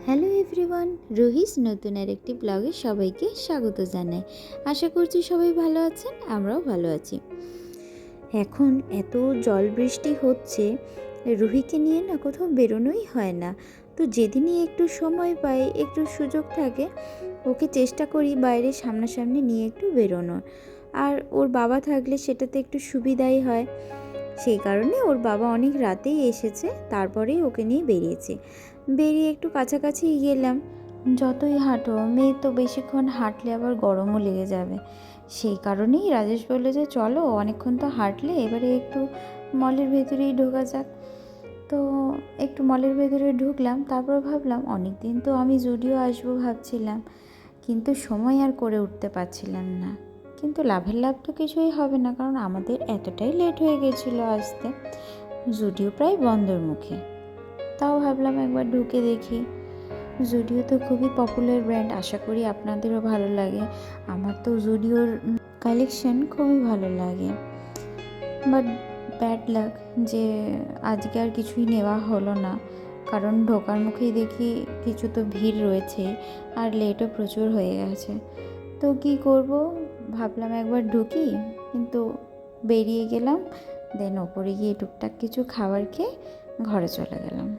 Hello everyone, Ruhi's নতুন আরেকটি ব্লগে সবাইকে স্বাগত জানাই। আশা করছি সবাই ভালো আছেন, আমরাও ভালো আছি। এখন এত জল বৃষ্টি হচ্ছে, রুহিকে নিয়ে না কোথাও বেরোনোই হয় না। তো যেদিনই একটু সময় পাই, একটু সুযোগ থাকে, ওকে চেষ্টা করি বাইরে সামনাসামনি নিয়ে একটু বেরোনোর। আর ওর বাবা থাকলে সেটাতে একটু সুবিধাই হয়। সেই কারণে ওর বাবা অনেক রাতেই এসেছে, তারপরেই ওকে নিয়ে বেরিয়ে একটু কাছাকাছি গেলাম। যতই হাঁটো, মেয়ে তো বেশিক্ষণ হাঁটলে আবার গরমও লেগে যাবে। সেই কারণেই রাজেশ বললো যে চলো, অনেকক্ষণ তো হাঁটলে, এবারে একটু মলের ভেতরেই ঢোকা যাক। তো একটু মলের ভেতরে ঢুকলাম। তারপর ভাবলাম অনেক দিন তো আমি জুডিও আসবো ভাবছিলাম, কিন্তু সময় আর করে উঠতে পারছিলাম না। কিন্তু লাভের লাভ তো কিছুই হবে না, কারণ আমাদের এতটাই লেট হয়ে গেছিলো আসতে, জুডিও প্রায় বন্ধর মুখে। তাও ভাবলাম একবার ঢুকে দেখি। জুডিও তো খুবই পপুলার ব্র্যান্ড, আশা করি আপনাদেরও ভালো লাগে। আমার তো জুডিওর কালেকশন খুবই ভালো লাগে। বাট ব্যাড লাক যে আজকে আর কিছুই নেওয়া হলো না, কারণ ঢোকার মুখেই দেখি কিছু তো ভিড় রয়েছে আর লেটও প্রচুর হয়ে গেছে। তো কি করব, ভাবলাম একবার ঢুকি, কিন্তু বেরিয়ে গেলাম। দেন ওপরে গিয়ে টুকটাক কিছু খাবার খেয়ে ঘরে চলে গেলাম।